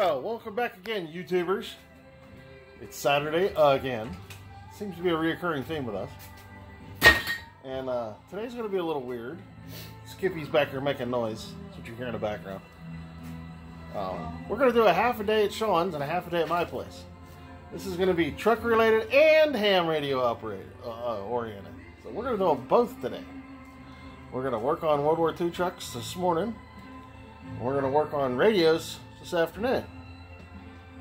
Well, welcome back again, YouTubers. It's Saturday again. Seems to be a reoccurring theme with us. And today's going to be a little weird. Skippy's back here making noise. That's what you hear in the background. We're going to do a half a day at Sean's and a half a day at my place. This is going to be truck related and ham radio oriented. So we're going to do them both today. We're going to work on World War II trucks this morning. And we're going to work on radios this afternoon.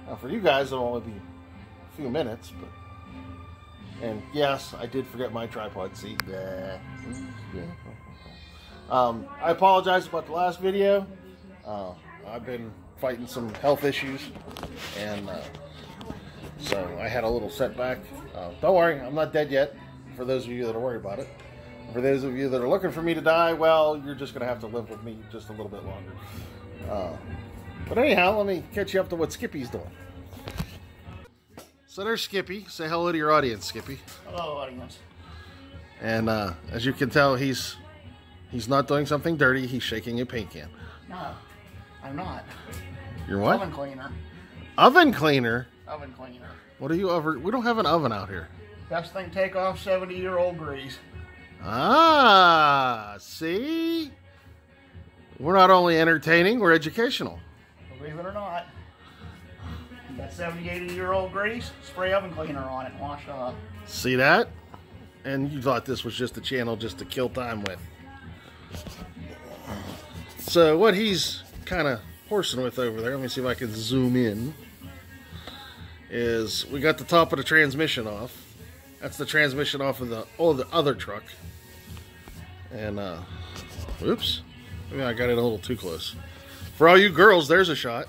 Now for you guys, it'll only be a few minutes, but... And yes, I did forget my tripod seat. I apologize about the last video. I've been fighting some health issues, and so I had a little setback. Don't worry, I'm not dead yet, for those of you that are worried about it. For those of you that are looking for me to die, well, you're just going to have to live with me just a little bit longer. But anyhow, let me catch you up to what Skippy's doing. So there's Skippy. Say hello to your audience, Skippy. Hello, audience. And as you can tell, he's not doing something dirty. He's shaking a paint can. No, I'm not. You're what? Oven cleaner. Oven cleaner? Oven cleaner. What are you over? We don't have an oven out here. Best thing, take off 70-year-old grease. Ah, see? We're not only entertaining, we're educational. Believe it or not. You got 70, 80-year-old grease, spray oven cleaner on it and wash it off. See that? And you thought this was just a channel just to kill time with. So what he's kind of horsing with over there, let me see if I can zoom in, is we got the top of the transmission off. That's the transmission off of the other truck. And, whoops. Maybe I got it a little too close. For all you girls, there's a shot.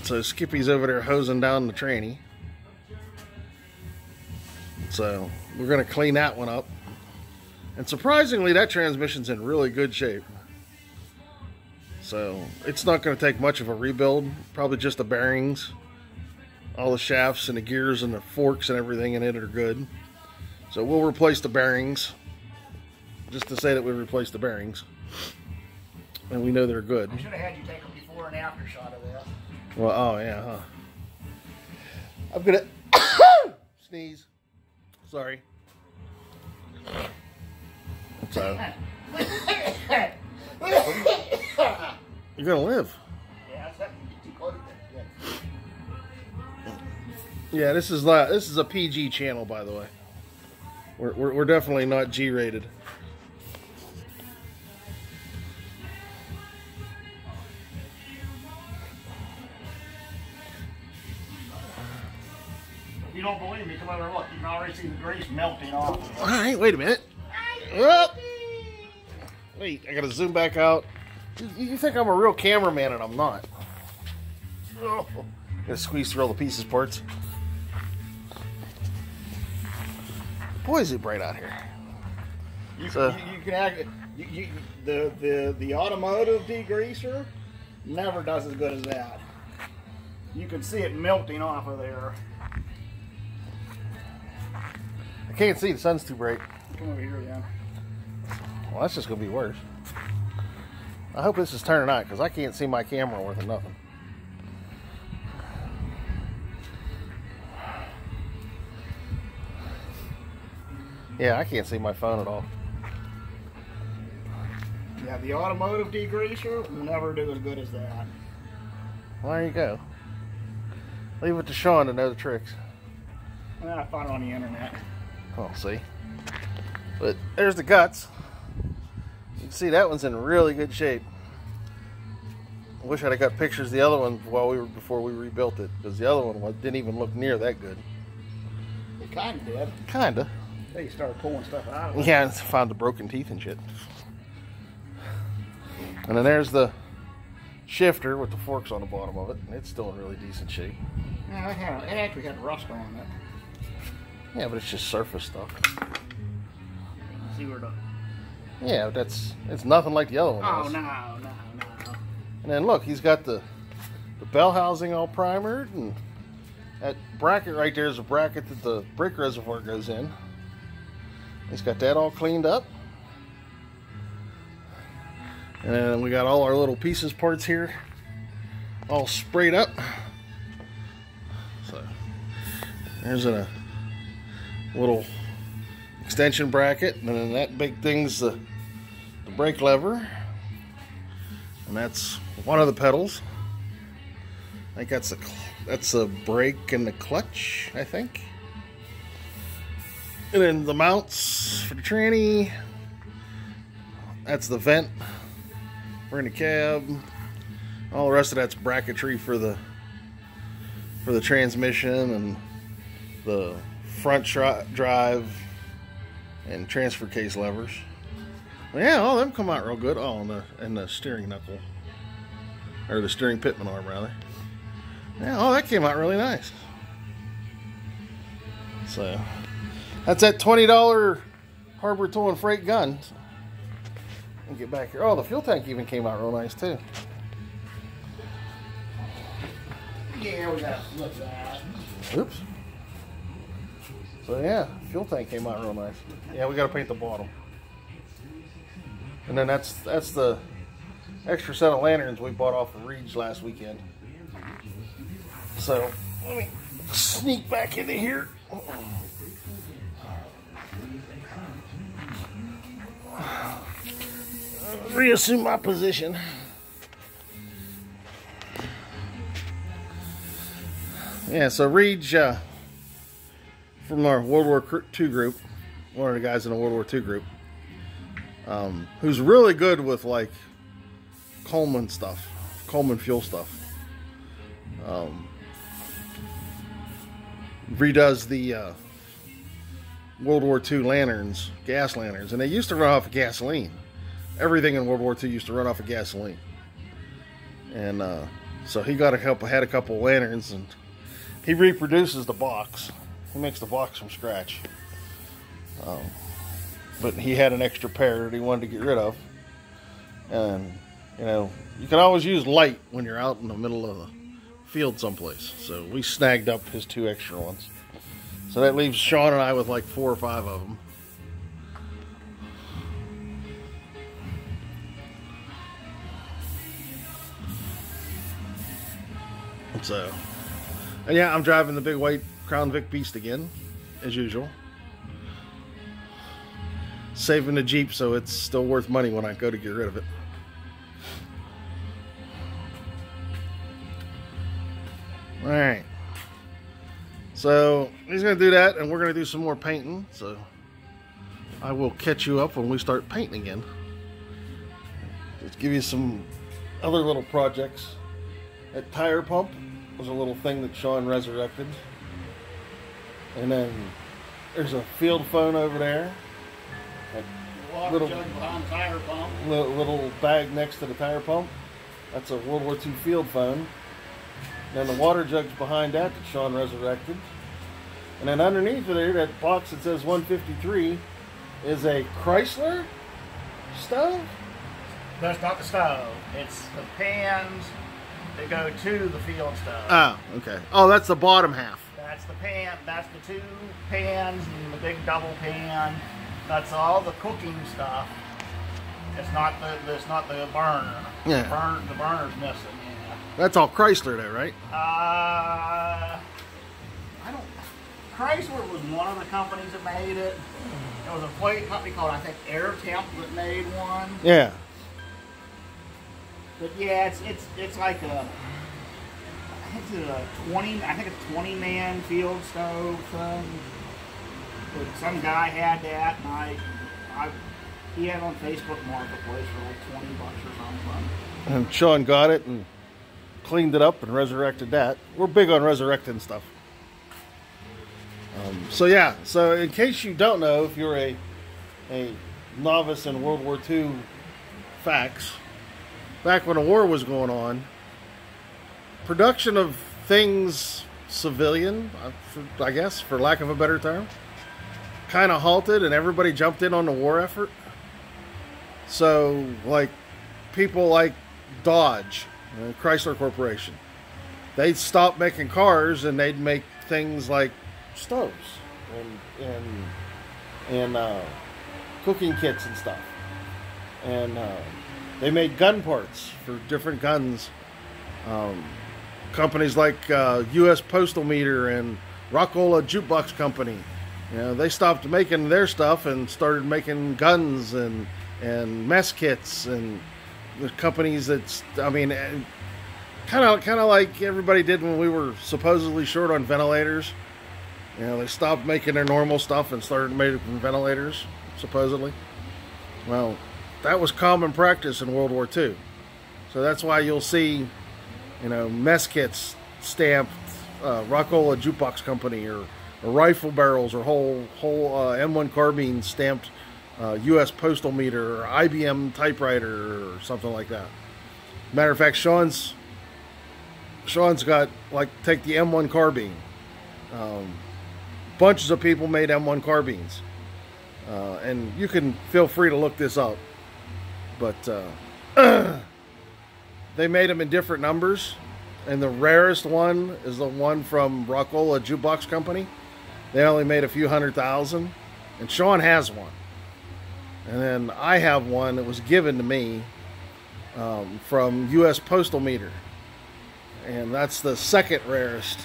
So Skippy's over there hosing down the tranny. So we're going to clean that one up. And surprisingly, that transmission's in really good shape. So it's not going to take much of a rebuild. Probably just the bearings. All the shafts and the gears and the forks and everything in it are good. So we'll replace the bearings. Just to say that we replaced the bearings. And we know they're good. I should have had you take a before and after shot of that. Well, oh yeah, huh? I'm gonna sneeze. Sorry. So you're gonna live. Yeah, that's too close. Yeah, this is a PG channel, by the way. We're definitely not G-rated. If you don't believe me, come over and look. You can already see the grease melting off. All right, wait a minute. Oh. Wait, I gotta zoom back out. You think I'm a real cameraman, and I'm not. Oh. Gotta squeeze through all the pieces parts. Boy, is it bright out here. You can act. The automotive degreaser never does as good as that. You can see it melting off of there. I can't see, the sun's too bright. Come over here, yeah. Well, that's just gonna be worse. I hope this is turning out, because I can't see my camera worth of nothing. Yeah, I can't see my phone at all. Yeah, the automotive degreaser will never do as good as that. Well, there you go. Leave it to Sean to know the tricks. Well, I found it on the internet. Oh, see. But there's the guts. You can see that one's in really good shape. I wish I'd have got pictures of the other one before we rebuilt it, because the other one didn't even look near that good. It kind of did. Kinda. They started pulling stuff out of it. Yeah, found the broken teeth and shit. And then there's the shifter with the forks on the bottom of it. It's still in really decent shape. Yeah, it actually had rust on it. Yeah, but it's just surface stuff. See where the... Yeah, it's nothing like the other one. Oh, was. no. And then look, he's got the bell housing all primered, and that bracket right there is a bracket that the brake reservoir goes in. He's got that all cleaned up. And then we got all our little pieces parts here all sprayed up. So there's a little extension bracket, and then that big thing's the brake lever, and that's one of the pedals. I think that's the brake and the clutch, I think. And then the mounts for the tranny. That's the vent for in the cab. All the rest of that's bracketry for the transmission and the front drive and transfer case levers. Well, yeah, all of them come out real good. Oh, and the steering knuckle, or the steering pitman arm rather. Yeah, oh, that came out really nice. So that's that $20 Harbor Tool and Freight gun. And get back here. Oh, the fuel tank even came out real nice too. Yeah, we gotta flip that. Oops. So yeah, fuel tank came out real nice. Yeah, we gotta paint the bottom. And then that's the extra set of lanterns we bought off of Reed's last weekend. So let me sneak back into here. Reassume my position. Yeah, so Reed, from our World War II group, one of the guys in the World War II group, who's really good with like Coleman stuff, Coleman fuel stuff. Redoes the World War II lanterns, gas lanterns, and they used to run off of gasoline. Everything in World War II used to run off of gasoline, and so he had a couple lanterns, and he reproduces the box. He makes the box from scratch, but he had an extra pair that he wanted to get rid of, and you know, you can always use light when you're out in the middle of the field someplace. So we snagged up his 2 extra ones. So that leaves Sean and I with like 4 or 5 of them. So, and yeah, I'm driving the big white Crown Vic Beast again, as usual. Saving the Jeep so it's still worth money when I go to get rid of it. Alright. So, he's going to do that, and we're going to do some more painting. So, I will catch you up when we start painting again. Let's give you some other little projects. That tire pump was a little thing that Sean resurrected. And then there's a field phone over there. Little behind the tire pump. Little bag next to the tire pump. That's a World War II field phone. And then the water jug's behind that Sean resurrected. And then underneath there, that box that says 153 is a Chrysler stove? That's not the stove. It's the pans that go to the field stove. Oh, okay. Oh, that's the bottom half. That's the pan. That's the 2 pans and the big double pan. That's all the cooking stuff. It's not the burner. Yeah. The burner's missing. Yeah. That's all Chrysler there, right? Chrysler was one of the companies that made it. There was a plate company called, I think, Air Temp that made one. Yeah. But yeah, it's like a, I think it's a 20-man field stove thing. But some guy had that, and he had it on Facebook Marketplace for like $20 or something. And Sean got it and cleaned it up and resurrected that. We're big on resurrecting stuff. So yeah, so in case you don't know, if you're a novice in World War II facts, back when the war was going on, production of things civilian, I guess, for lack of a better term, kind of halted, and everybody jumped in on the war effort. So, like, people like Dodge, Chrysler Corporation, they'd stop making cars and they'd make things like stoves and cooking kits and stuff. And They made gun parts for different guns. Companies like U.S. Postal Meter and Rockola Jukebox Company, you know, they stopped making their stuff and started making guns and mess kits, and the companies that's, I mean, kind of like everybody did when we were supposedly short on ventilators. You know, they stopped making their normal stuff and started making ventilators, supposedly. Well, that was common practice in World War II. So that's why you'll see, you know, mess kits stamped Rockola Jukebox Company, or rifle barrels, or whole M1 carbines stamped U.S. Postal Meter, or IBM typewriter, or something like that. Matter of fact, Sean's got, like, take the M1 carbine. Bunches of people made M1 carbines, and you can feel free to look this up. But they made them in different numbers, and the rarest one is the one from Rockola Jukebox Company. They only made a few 100,000, and Sean has one. And then I have one that was given to me from U.S. Postal Meter, and that's the second rarest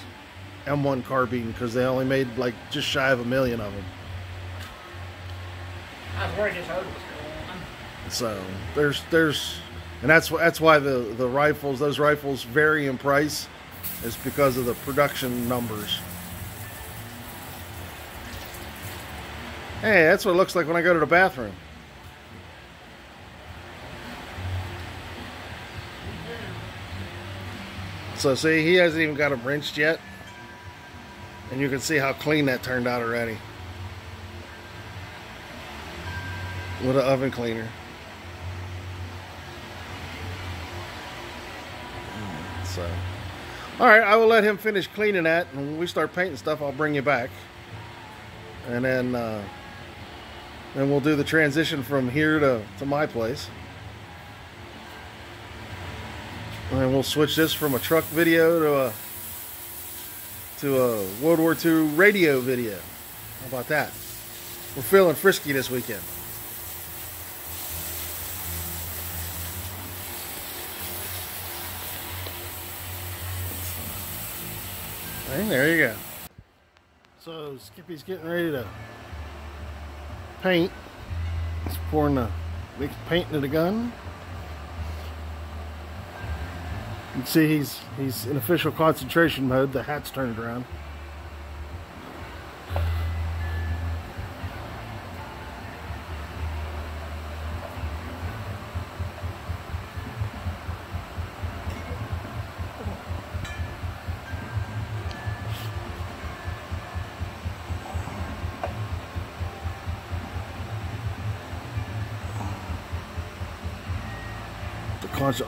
M1 carbine, because they only made like just shy of 1 million of them. I was worried this hose was going on. So there's and that's why the rifles, those rifles vary in price, is because of the production numbers. Hey, that's what it looks like when I go to the bathroom. So see, he hasn't even got them rinsed yet. And you can see how clean that turned out already. With an oven cleaner. So, alright, I will let him finish cleaning that. And when we start painting stuff, I'll bring you back. And then we'll do the transition from here to my place. And we'll switch this from a truck video to a World War II radio video. How about that? We're feeling frisky this weekend. And there you go. So Skippy's getting ready to paint. He's pouring the mixed paint into the gun. You can see he's in official concentration mode. The hat's turned around.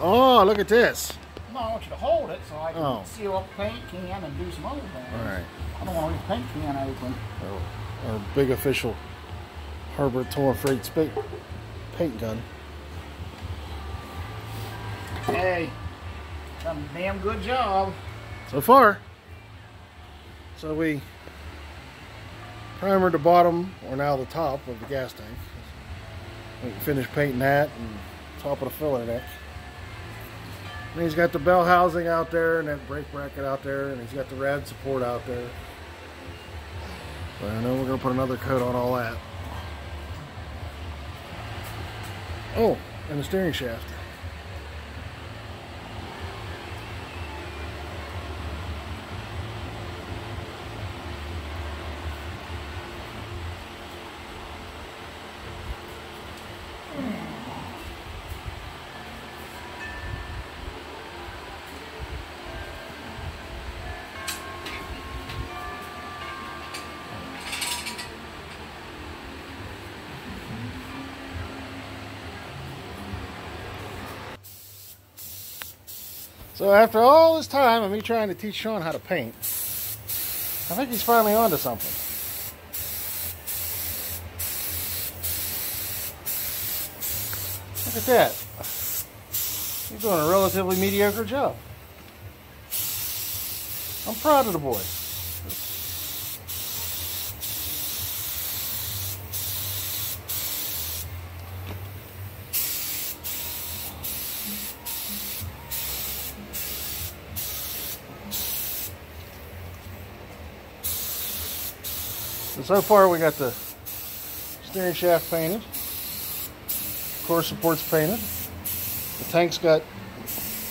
Oh, look at this. No, I want you to hold it so I can seal up the paint can and do some other things. All right. I don't want to leave the paint can open. Our big official Harbor Tour Freight paint gun. Hey, done a damn good job. So far. So we primered the bottom, or now the top of the gas tank. We can finish painting that and top of the filler neck. And he's got the bell housing out there, and that brake bracket out there, and he's got the rad support out there. But I know we're going to put another coat on all that. Oh, and the steering shaft. So after all this time of me trying to teach Sean how to paint, I think he's finally onto something. Look at that. He's doing a relatively mediocre job. I'm proud of the boy. So far we got the steering shaft painted, core supports painted, the tank's got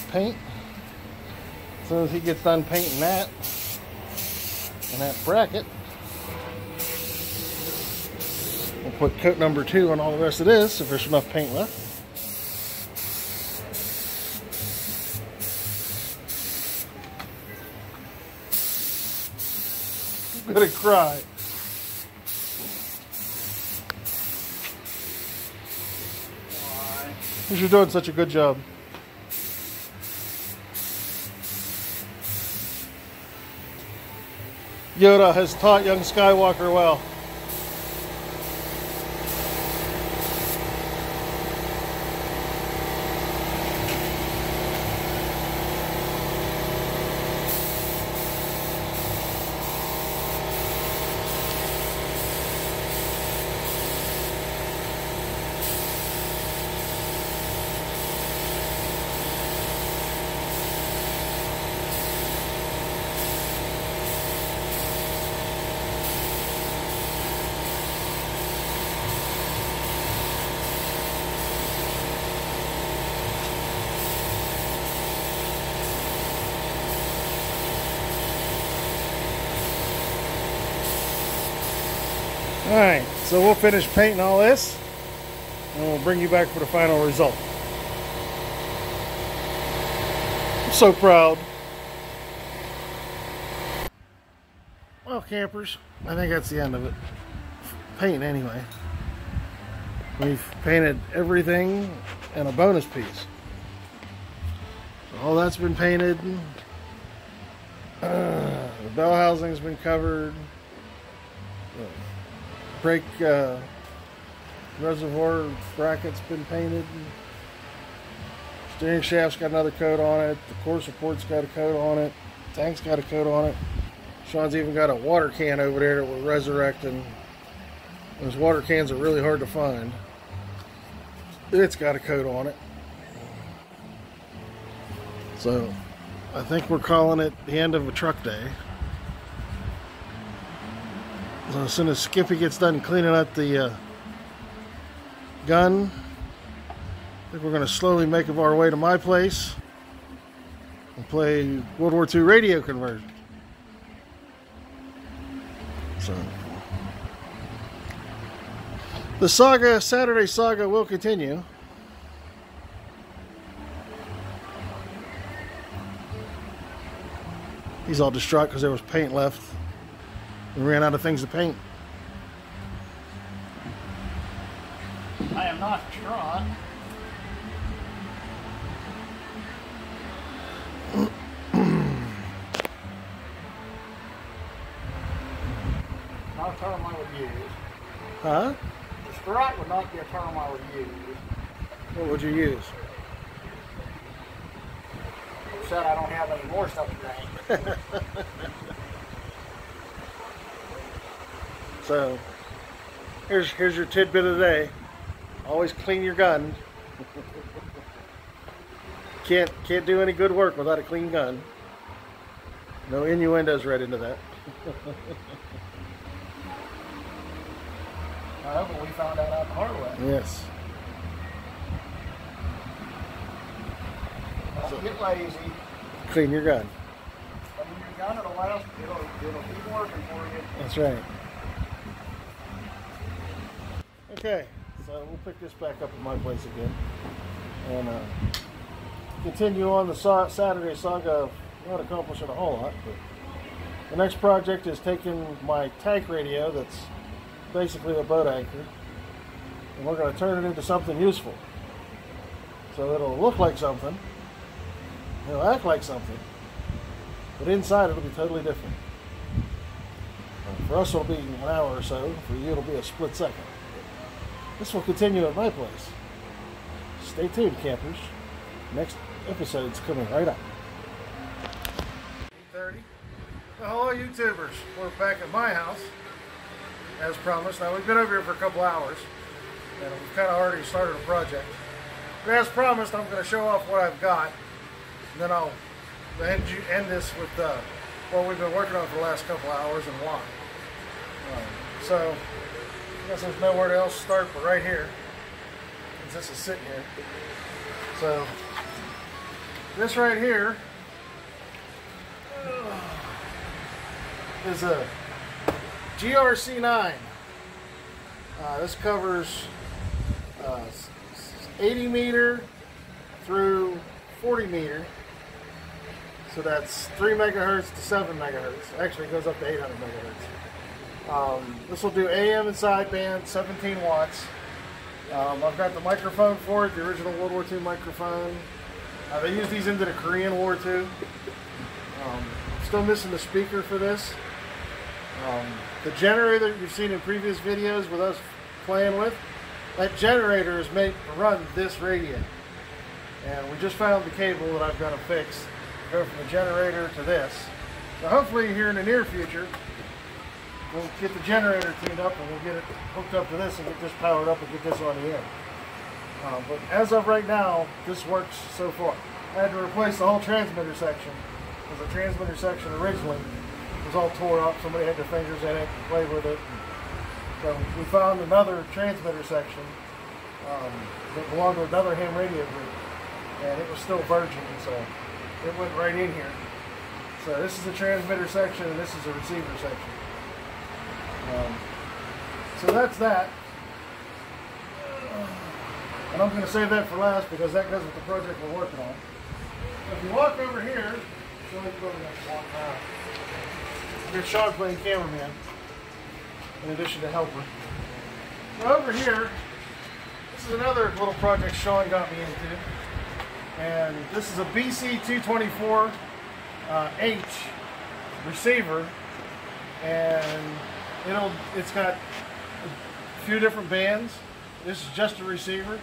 paint. As soon as he gets done painting that and that bracket, we'll put coat number 2 on all the rest of this if there's enough paint left. I'm gonna cry. Because you're doing such a good job. Yoda has taught young Skywalker well. Alright, so we'll finish painting all this and we'll bring you back for the final result. I'm so proud. Well, campers, I think that's the end of it. Painting anyway. We've painted everything and a bonus piece. All that's been painted. The bell housing's been covered. Brake reservoir bracket's been painted. Steering shaft's got another coat on it. The core support's got a coat on it. Tank's got a coat on it. Sean's even got a water can over there that we're resurrecting. Those water cans are really hard to find. It's got a coat on it. So I think we're calling it the end of a truck day. So as soon as Skippy gets done cleaning up the gun, I think we're going to slowly make our way to my place and play World War II radio conversion. So the saga, Saturday saga, will continue. He's all distraught because there was paint left. We ran out of things to paint. I am not distraught. Not a term I would use. Huh? Distraught would not be a term I would use. What would you use? You said I don't have any more stuff to paint. So, here's your tidbit of the day. Always clean your gun. Can't do any good work without a clean gun. No innuendos read into that. I hope we found that out the hard way. Yes. Don't get lazy. Clean your gun. Clean your gun, it'll keep working for you. That's right. Okay, so we'll pick this back up at my place again and continue on the Saturday saga of not accomplishing a whole lot, but the next project is taking my tank radio that's basically a boat anchor and we're going to turn it into something useful. So it'll look like something, it'll act like something, but inside it'll be totally different. For us it'll be an hour or so, for you it'll be a split second. This will continue at my place. Stay tuned, campers. Next episode's coming right up. 8:30. Well, hello, YouTubers. We're back at my house, as promised. Now, we've been over here for a couple hours, and we've kind of already started a project. But as promised, I'm going to show off what I've got, and then I'll end this with what we've been working on for the last couple hours and why. So I guess there's nowhere else to start but right here, since this is sitting here. So this right here is a GRC9. This covers 80 meter through 40 meter. So that's 3 megahertz to 7 megahertz. Actually, it goes up to 800 megahertz. This will do AM and sideband, 17 watts. I've got the microphone for it, the original World War II microphone. They used these into the Korean War too. Still missing the speaker for this. The generator you've seen in previous videos with us playing with, that generator is made to run this radio. And we just found the cable that I've got to fix. Go from the generator to this. So hopefully here in the near future, we'll get the generator cleaned up and we'll get it hooked up to this and get this powered up and get this on the air. But as of right now, this works so far. I had to replace the whole transmitter section, because the transmitter section originally was all tore up. Somebody had their fingers in it and played with it. So we found another transmitter section that belonged to another ham radio group, and it was still virgin, so it went right in here. So this is the transmitter section and this is the receiver section. So that's that. And I'm going to save that for last because that goes with the project we're working on. So if you walk over here, here's Sean playing cameraman, in addition to helper. So over here, this is another little project Sean got me into. And this is a BC224H receiver, and it's got a few different bands. This is just a receiver.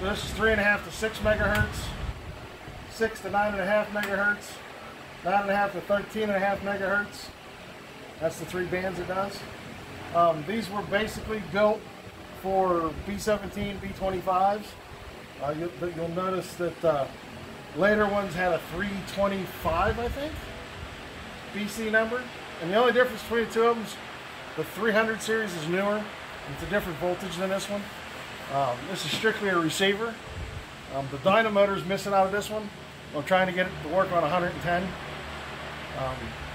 So this is 3.5 to 6 megahertz, 6 to 9.5 megahertz, 9.5 to 13.5 megahertz. That's the 3 bands it does. These were basically built for B-17, B-25s. You'll notice that later ones had a 325, I think, BC number. And the only difference between the two of them is the 300 series is newer. It's a different voltage than this one. This is strictly a receiver. The dynamotor is missing out of this one. I'm trying to get it to work on 110.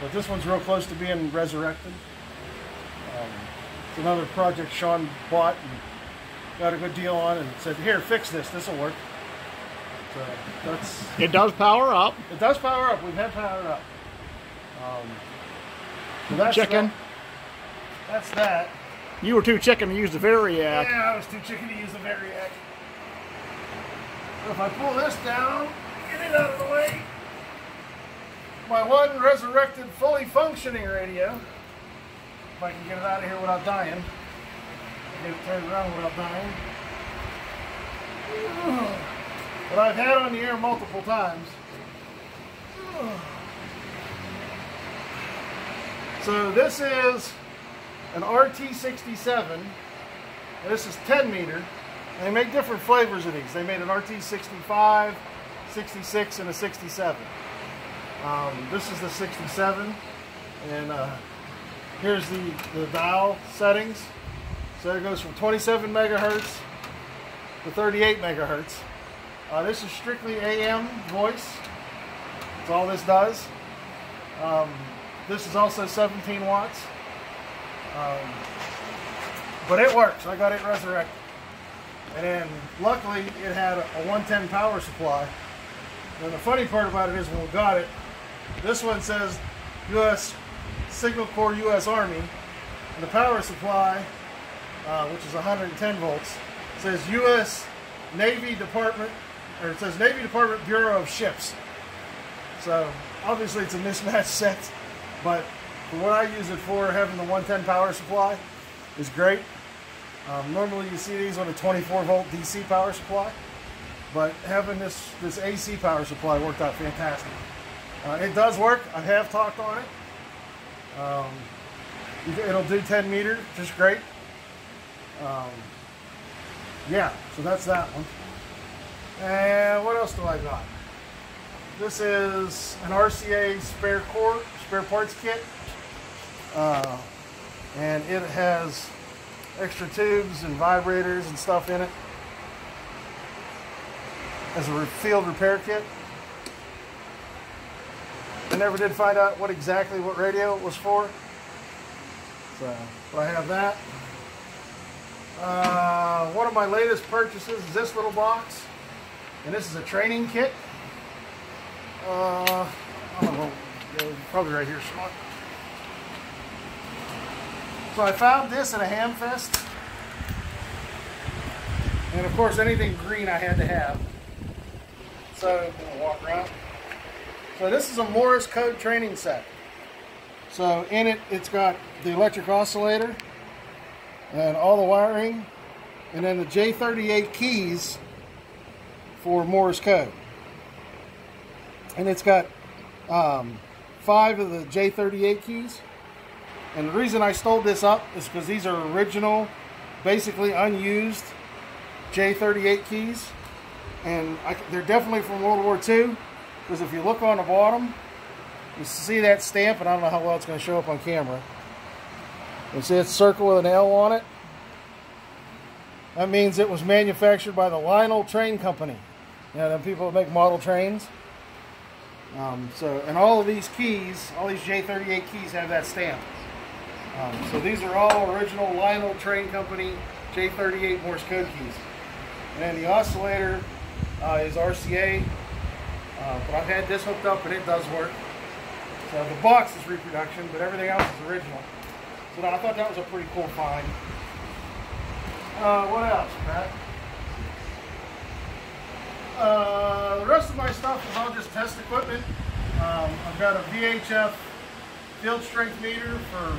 But this one's real close to being resurrected. It's another project Sean bought and got a good deal on and said, here, fix this. This will work. So that's... It does power up. It does power up. We've had power up. So that's chicken. That's that. You were too chicken to use the Variac. Yeah, I was too chicken to use the Variac. So if I pull this down, get it out of the way, my one resurrected, fully functioning radio, if I can get it out of here without dying, get it turned around without dying, but I've had on the air multiple times. So this is an RT67. This is 10 meter. They make different flavors of these. They made an RT65, 66, and a 67. This is the 67, and here's the dial settings. So it goes from 27 megahertz to 38 megahertz. This is strictly AM voice. That's all this does. This is also 17 watts. But it works. I got it resurrected. And then luckily it had a 110 power supply. And the funny part about it is when we got it, this one says US Signal Corps US Army, and the power supply, which is 110 volts, says US Navy Department, or it says Navy Department Bureau of Ships. So obviously it's a mismatched set, but for what I use it for, having the 110 power supply is great. Normally you see these on a 24 volt DC power supply, but having this AC power supply worked out fantastic. It does work. I have talked on it. It'll do 10 meter, just great. Yeah, so that's that one. And what else do I got? This is an RCA spare parts kit. and it has extra tubes and vibrators and stuff in it as a field repair kit. I never did find out what radio it was for, so but I have that. One of my latest purchases is this little box, and this is a training kit. I don't know, probably right here, smart. So I found this at a ham fest, and of course anything green I had to have. So I'm gonna walk around. So this is a Morse code training set. So in it, it's got the electric oscillator and all the wiring, and then the J38 keys for Morse code. And it's got 5 of the J38 keys. And the reason I stole this up is because these are original, basically unused J38 keys. And they're definitely from World War II, because if you look on the bottom, you see that stamp, and I don't know how well it's going to show up on camera. You see that circle with an L on it? That means it was manufactured by the Lionel Train Company. You know, the people that make model trains. And all of these keys, all these J38 keys have that stamp. So these are all original Lionel Train Company J38 Morse code keys. And then the oscillator is RCA, but I've had this hooked up and it does work. So the box is reproduction, but everything else is original. So I thought that was a pretty cool find. What else, Pat? The rest of my stuff is all just test equipment. I've got a VHF field strength meter for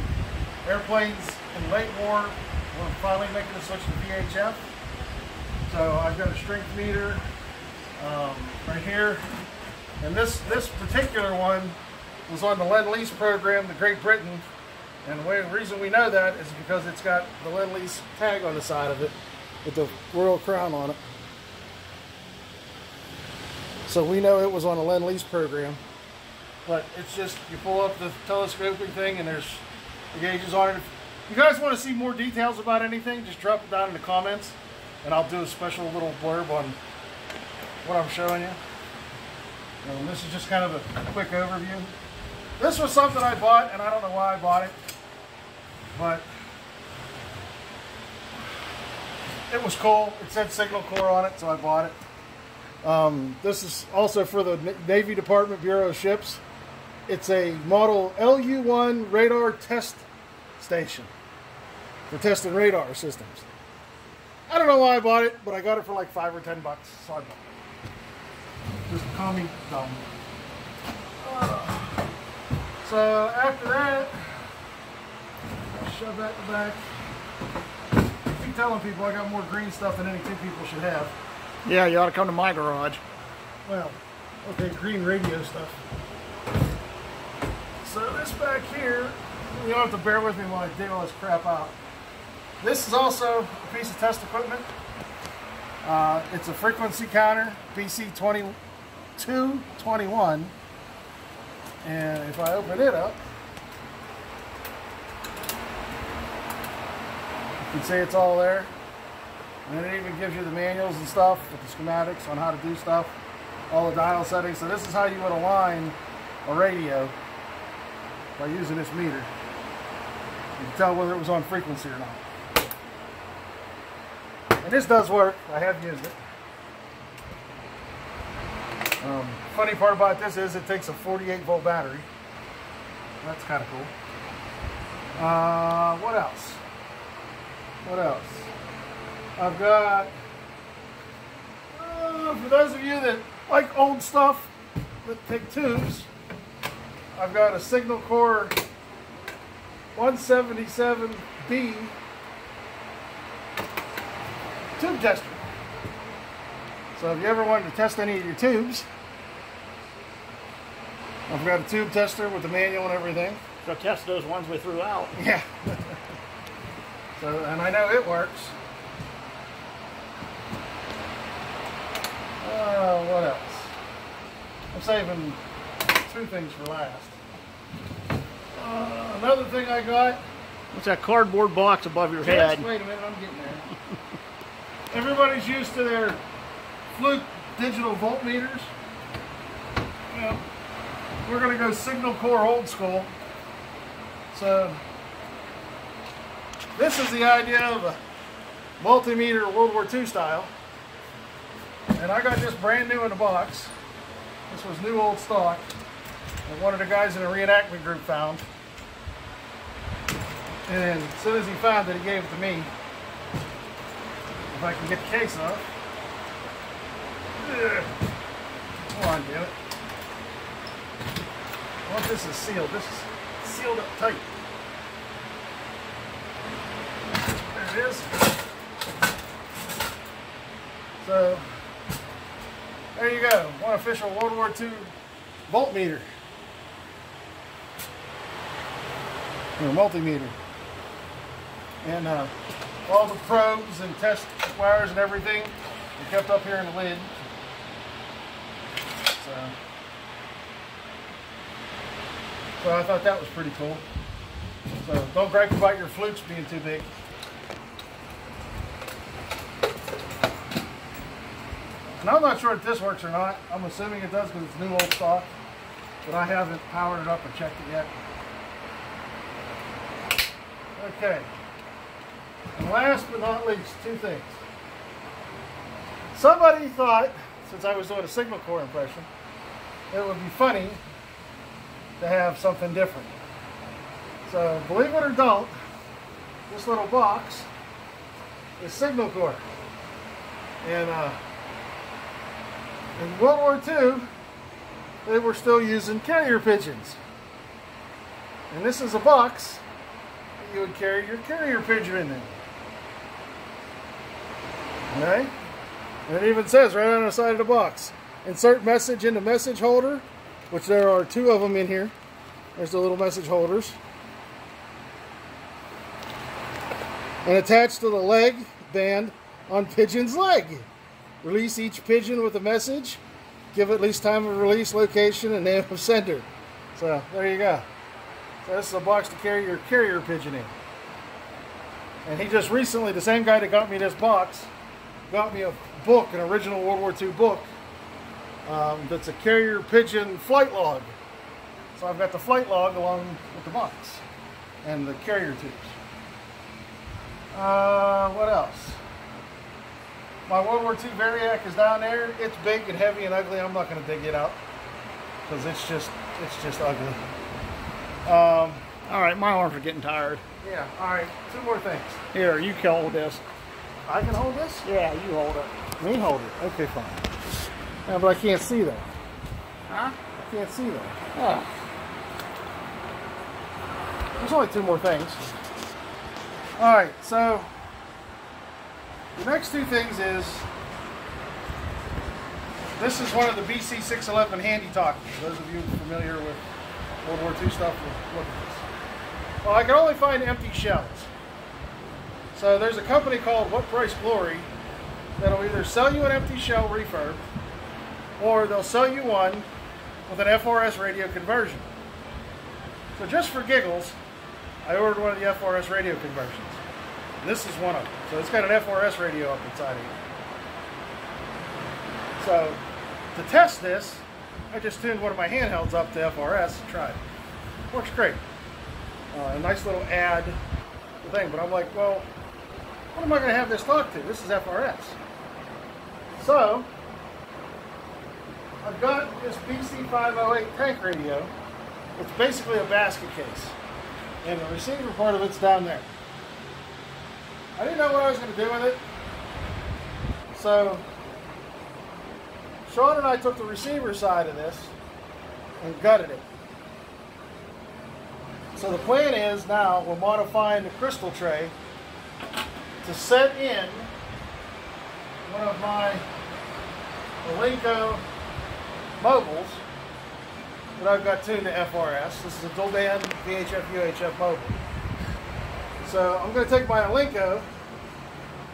airplanes in late war. We're finally making the switch to VHF. So I've got a strength meter right here. And this particular one was on the Lend-Lease program to Great Britain. And the reason we know that is because it's got the Lend-Lease tag on the side of it with the Royal Crown on it. So we know it was on a Lend-Lease program. But it's just, you pull up the telescoping thing and there's the gauges on it. If you guys want to see more details about anything, just drop it down in the comments and I'll do a special little blurb on what I'm showing you. And this is just kind of a quick overview. This was something I bought, and I don't know why I bought it, but it was cool. It said Signal Corps on it, so I bought it. This is also for the Navy Department Bureau of Ships. It's a model LU-1 radar test station for testing radar systems. I don't know why I bought it, but I got it for like $5 or $10, so I bought it. Just call me dumb. So after that, I'll shove that in the back. I keep telling people I got more green stuff than any 2 people should have. Yeah, you ought to come to my garage. Well, okay, green radio stuff. So this back here, you don't have to bear with me while I dig all this crap out. This is also a piece of test equipment. It's a frequency counter, BC2221. And if I open it up, you can see it's all there. And it even gives you the manuals and stuff with the schematics on how to do stuff, all the dial settings. So this is how you would align a radio by using this meter. You can tell whether it was on frequency or not. And this does work. I have used it. Funny part about this is it takes a 48-volt battery. That's kind of cool. What else? What else? I've got, for those of you that like old stuff that take tubes, I've got a Signal Corps 177B tube tester. So if you ever wanted to test any of your tubes, I've got a tube tester with the manual and everything. Go test those ones we threw out. Yeah. So, and I know it works. What else? I'm saving 2 things for last. Another thing I got What's that cardboard box above your head? Wait a minute, I'm getting there. Everybody's used to their Fluke digital voltmeters. Well, we're going to go signal core old school. So this is the idea of a multimeter World War II style. And I got this brand new in a box. This was new old stock that one of the guys in the reenactment group found. And as soon as he found it, he gave it to me. If I can get the case off. Come on, damn it. Well, this is sealed. This is sealed up tight. There it is. So, there you go. One official World War II voltmeter. Or multimeter. And all the probes and test wires and everything are kept up here in the lid. So I thought that was pretty cool. So don't gripe about your flukes being too big. And I'm not sure if this works or not. I'm assuming it does because it's new old stock. But I haven't powered it up or checked it yet. Okay. And last but not least, two things. Somebody thought, since I was doing a signal core impression, it would be funny to have something different. So, believe it or don't, this little box is signal core. And in World War II, they were still using carrier pigeons. And this is a box that you would carry your carrier pigeon in there. Okay? And it even says right on the side of the box, insert message in the message holder, which there are two of them in here. There's the little message holders. And attached to the leg band on pigeon's leg. Release each pigeon with a message. Give at least time of release, location, and name of sender. So there you go. So this is a box to carry your carrier pigeon in. And he just recently, the same guy that got me this box, got me a book, an original World War II book, that's a carrier pigeon flight log. So I've got the flight log along with the box and the carrier tubes. What else? My World War II Variac is down there. It's big and heavy and ugly. I'm not going to dig it out because it's just ugly. All right, my arms are getting tired. Yeah. All right. Two more things. Here, you can hold this. I can hold this? Yeah, you hold it. Me hold it. Okay, fine. Yeah, but I can't see that. Huh? I can't see that. Oh. There's only two more things. All right, so the next two things is, this is one of the BC 611 handy talkies. Those of you familiar with World War II stuff will look at this. Well, I can only find empty shells. So there's a company called What Price Glory that'll either sell you an empty shell refurb, or they'll sell you one with an FRS radio conversion. So just for giggles, I ordered one of the FRS radio conversions. And this is one of them. So it's got an FRS radio up inside of it. So to test this, I just tuned one of my handhelds up to FRS and tried it. Works great. A nice little ad thing, but I'm like, well, what am I going to have this talk to? This is FRS. So I've got this BC 508 tank radio. It's basically a basket case. And the receiver part of it's down there. I didn't know what I was going to do with it. So Sean and I took the receiver side of this and gutted it. So the plan is now we're modifying the crystal tray to set in one of my Elenco mobiles that I've got tuned to FRS. This is a dual band VHF UHF mobile. So I'm going to take my Elenco,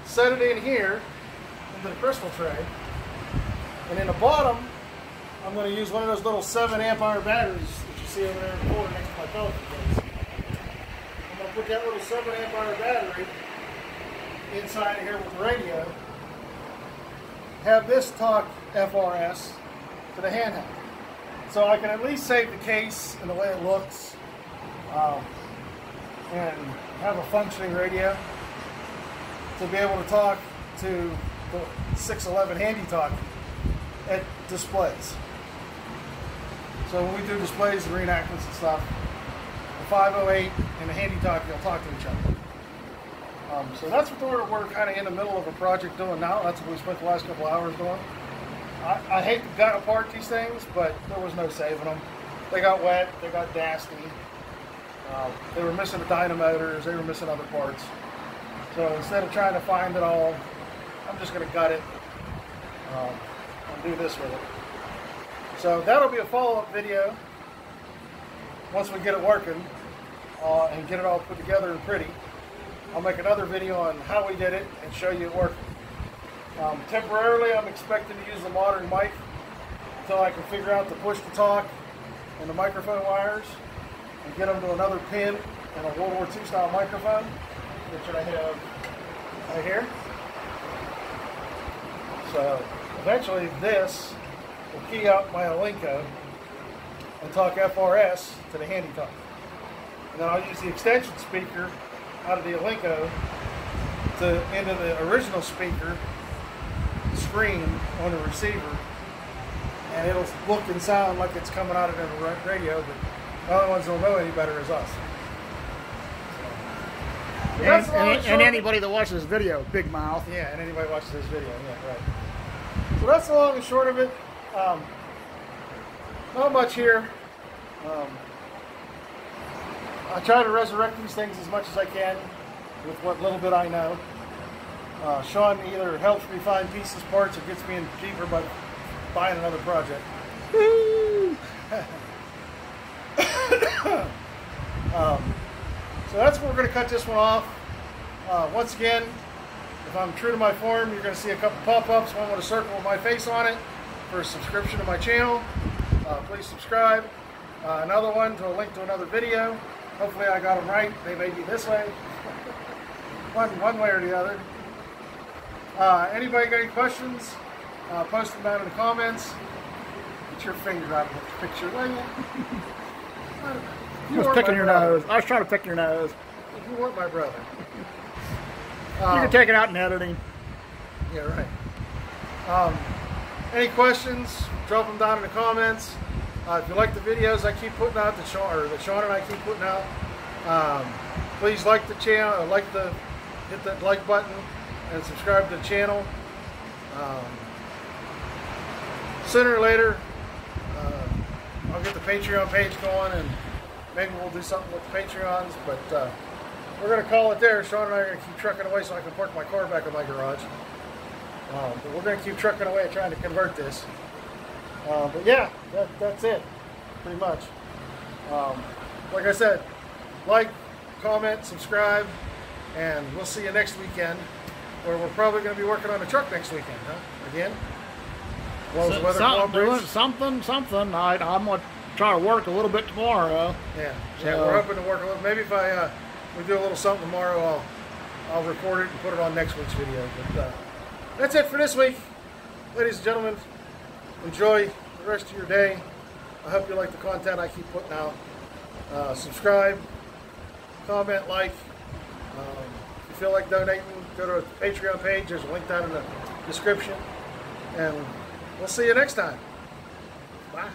set it in here into the crystal tray, and in the bottom I'm going to use one of those little 7 amp hour batteries that you see over there in the corner next to my Pelican case. I'm going to put that little 7 amp hour battery inside of here with the radio. Have this talk FRS to the handheld. So I can at least save the case and the way it looks, and have a functioning radio to be able to talk to the 611 Handy Talk at displays. So when we do displays and reenactments and stuff, the 508 and the Handy Talk, they'll talk to each other. So that's what we're kind of in the middle of a project doing now. That's what we spent the last couple hours doing. I hate to gut apart these things, but there was no saving them. They got wet, they got nasty. They were missing the dynamotors, they were missing other parts. So instead of trying to find it all, I'm just going to gut it and do this with it. So that'll be a follow-up video once we get it working and get it all put together and pretty. I'll make another video on how we did it and show you it working. Temporarily, I'm expecting to use the modern mic until I can figure out the push-to-talk and the microphone wires and get them to another pin and a World War II style microphone, which I have right here. So eventually this will key up my Alinco and talk FRS to the Handy Talk. And then I'll use the extension speaker out of the Alinco into the original speaker screen on the receiver, and it'll look and sound like it's coming out of the radio, but the only ones that'll know any better is us. And anybody that watches this video, big mouth. Yeah, and anybody watches this video, yeah, right. So that's the long and short of it. Not much here. I try to resurrect these things as much as I can with what little bit I know. Sean either helps me find pieces, parts, or gets me in cheaper by buying another project. So that's where we're going to cut this one off. Once again, if I'm true to my form, you're going to see a couple pop-ups, one with a circle with my face on it for a subscription to my channel. Please subscribe. Another one to a link to another video. Hopefully I got them right. They may be this way. one way or the other. Anybody got any questions? Post them down in the comments. Get your finger out of the picture, will you? I was picking your nose. I was trying to pick your nose. You weren't my brother. You can take it out in editing. Yeah, right. Any questions? Drop them down in the comments. If you like the videos I keep putting out, that Sean and I keep putting out, please like the channel, hit that like button, and subscribe to the channel. Sooner or later, I'll get the Patreon page going, and maybe we'll do something with the Patreons, but we're going to call it there. Sean and I are going to keep trucking away so I can park my car back in my garage. But we're going to keep trucking away trying to convert this. But yeah, that's it, pretty much. Like I said, like, comment, subscribe, and we'll see you next weekend, where we're probably going to be working on a truck next weekend, huh? Again? Well, the weather cooperates. Something. I'm going to try to work a little bit tomorrow. Yeah, we're hoping to work a little. Maybe if we do a little something tomorrow, I'll record it and put it on next week's video. But that's it for this week. Ladies and gentlemen, enjoy the rest of your day. I hope you like the content I keep putting out. Subscribe, comment, like. If you feel like donating, go to the Patreon page. There's a link down in the description. And we'll see you next time. Bye.